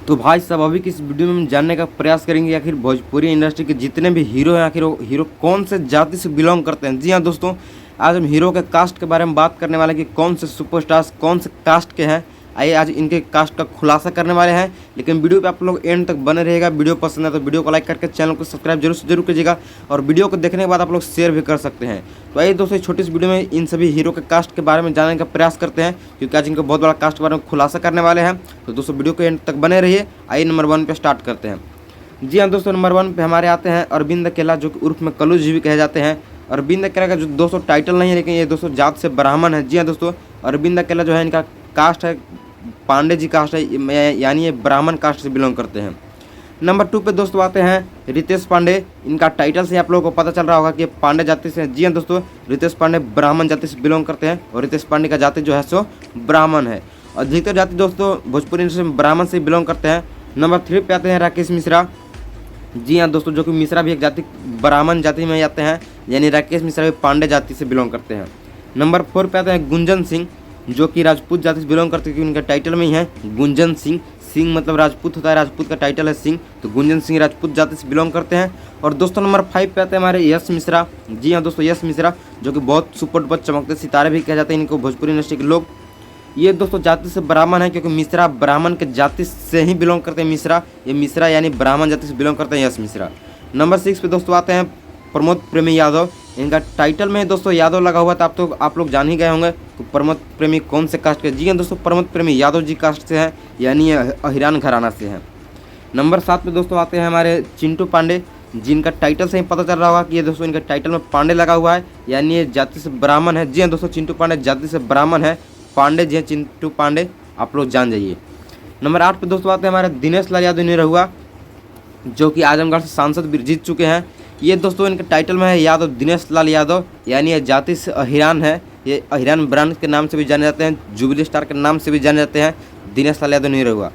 तो भाई साहब अभी की इस वीडियो में हम जानने का प्रयास करेंगे आखिर भोजपुरी इंडस्ट्री के जितने भी हीरो हैं आखिर वो हीरो कौन से जाति से बिलोंग करते हैं। जी हाँ दोस्तों, आज हम हीरो के कास्ट के बारे में बात करने वाले हैं कि कौन से सुपरस्टार्स कौन से कास्ट के हैं। आइए आज इनके कास्ट का खुलासा करने वाले हैं, लेकिन वीडियो पे आप लोग एंड तक बने रहेगा। वीडियो पसंद है तो वीडियो को लाइक करके चैनल को सब्सक्राइब जरूर से जरूर कीजिएगा और वीडियो को देखने के बाद आप लोग शेयर भी कर सकते हैं। तो आइए दोस्तों, छोटी सी वीडियो में इन सभी हीरो के कास्ट के बारे में जानने का प्रयास करते हैं, क्योंकि आज इनका बहुत बड़ा कास्ट के बारे में खुलासा करने वाले हैं। तो दोस्तों वीडियो को एंड तक बने रहिए। आइए नंबर 1 पे स्टार्ट करते हैं। जी हाँ दोस्तों, नंबर 1 पे हमारे आते हैं अरविंद अकेला, जो कि उर्फ में कल्लू जी भी कहे जाते हैं। अरविंद अकेला का जो दोस्तों टाइटल नहीं है, लेकिन ये दोस्तों जात से ब्राह्मण है। जी हाँ दोस्तों, अरविंद अकेला जो है इनका कास्ट है पांडे जी कास्ट है, यानी ये ब्राह्मण कास्ट से बिलोंग करते हैं। नंबर 2 पे दोस्तों आते हैं रितेश पांडे। इनका टाइटल से आप लोगों को पता चल रहा होगा कि ये पांडे जाति से हैं। जी हाँ दोस्तों, रितेश पांडे ब्राह्मण जाति से बिलोंग करते हैं और रितेश पांडे का जाति जो है सो ब्राह्मण है। अधिकतर जाति दोस्तों भोजपुरी इंडस्ट्री में ब्राह्मण से बिलोंग करते हैं। नंबर 3 पे आते हैं राकेश मिश्रा। जी हाँ दोस्तों, जो कि मिश्रा भी एक जाति ब्राह्मण जाति में आते हैं, यानी राकेश मिश्रा भी पांडे जाति से बिलोंग करते हैं। नंबर 4 पे आते हैं गुंजन सिंह, जो कि राजपूत जाति से बिलोंग करते हैं, क्योंकि उनका टाइटल में ही है गुंजन सिंह। सिंह मतलब राजपूत होता है, राजपूत का टाइटल है सिंह, तो गुंजन सिंह राजपूत जाति से बिलोंग करते हैं। और दोस्तों नंबर 5 पे आते हैं हमारे यश मिश्रा। जी हाँ दोस्तों, यश मिश्रा जो कि बहुत सुपर डुपर चमकते सितारे भी कहे जाते हैं इनको भोजपुरी इंडस्ट्री के लोग। ये दोस्तों जाति से ब्राह्मण है, क्योंकि मिश्रा ब्राह्मण के जाति से ही बिलोंग करते हैं। मिश्रा ये मिश्रा यानी ब्राह्मण जाति से बिलोंग करते हैं यश मिश्रा। नंबर 6 पे दोस्तों आते हैं प्रमोद प्रेमी यादव। इनका टाइटल में दोस्तों यादव लगा हुआ था, आप लोग जान ही गए होंगे तो प्रमोद प्रेमी कौन से कास्ट के। जी हाँ दोस्तों, प्रमोद प्रेमी यादव जी कास्ट से हैं, यानी अहिरान घराना से हैं। नंबर 7 पे दोस्तों आते हैं हमारे चिंटू पांडे, जिनका टाइटल से ही पता चल रहा होगा कि ये दोस्तों इनके टाइटल में पांडे लगा हुआ है, यानी ये जाति से ब्राह्मण है। जी हाँ दोस्तों, चिंटू पांडे जाति से ब्राह्मण है। पांडे जी हैं चिंटू पांडे, आप लोग जान जाइए। नंबर 8 पे दोस्तों आते हैं हमारे दिनेश लाल यादव निरहुआ, जो कि आजमगढ़ से सांसद भी जीत चुके हैं। ये दोस्तों इनके टाइटल में है यादव, दिनेश लाल यादव, यानी ये जाति से अहिरान है। ये अहिरान ब्रांड के नाम से भी जाने जाते हैं, जुबली स्टार के नाम से भी जाने जाते हैं, दिनेश लाल यादव निरहुआ।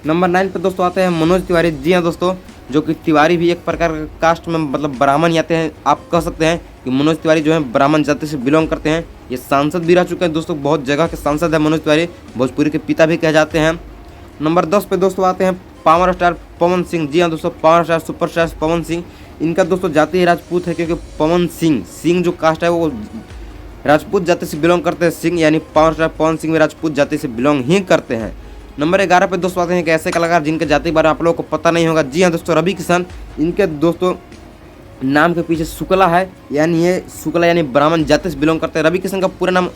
नंबर 9 पे दोस्तों आते हैं मनोज तिवारी। जी हाँ दोस्तों, जो कि तिवारी भी एक प्रकार का कास्ट में मतलब ब्राह्मण ही आते हैं। आप कह सकते हैं कि मनोज तिवारी जो है ब्राह्मण जाति से बिलोंग करते हैं। ये सांसद भी रह चुके हैं दोस्तों, बहुत जगह के सांसद है मनोज तिवारी, भोजपुरी के पिता भी कहे जाते हैं। नंबर 10 पे दोस्तों आते हैं पावर स्टार पवन सिंह। जी हाँ दोस्तों, power star superstar Pawan Singh. इनका दोस्तों जाति राजपूत है, क्योंकि पवन सिंह जो कास्ट है वो राजपूत जाति से बिलोंग करते हैं। सिंह यानी पावर स्टार पवन सिंह भी राजपूत जाति से बिलोंग ही करते हैं। नंबर 11 पे दोस्तों आते हैं एक ऐसे कलाकार जिनके जाति के बारे में आप लोगों को पता नहीं होगा। जी हाँ दोस्तों, रवि किशन। इनके दोस्तों नाम के पीछे शुक्ला है, यानी ये शुक्ला यानी ब्राह्मण जाति से बिलोंग करते हैं। रवि किशन का पूरा नाम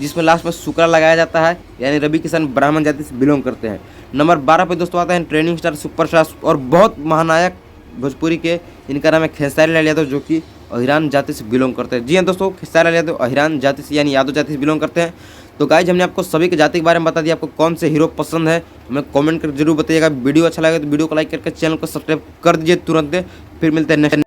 जिसमें लास्ट में शुक्ला लगाया जाता है, यानी रवि किशन ब्राह्मण जाति से बिलोंग करते हैं। नंबर 12 पे दोस्तों आता है ट्रेंडिंग स्टार सुपरस्टार और बहुत महानायक भोजपुरी के, इनका नाम है खेसारी लाल यादव, जो कि अहिरान जाति से बिलोंग करते हैं। जी हाँ दोस्तों, खेसारी लाल यादव अहिरान जाति से यानी यादव जाति से बिलोंग करते हैं। तो गाइज हमने आपको सभी के जाति के बारे में बता दिया। आपको कौन से हीरो पसंद है हमें कमेंट कर जरूर बताइएगा। वीडियो अच्छा लगे तो वीडियो को लाइक करके चैनल को सब्सक्राइब कर दीजिए तुरंत। फिर मिलते हैं नेक्स्ट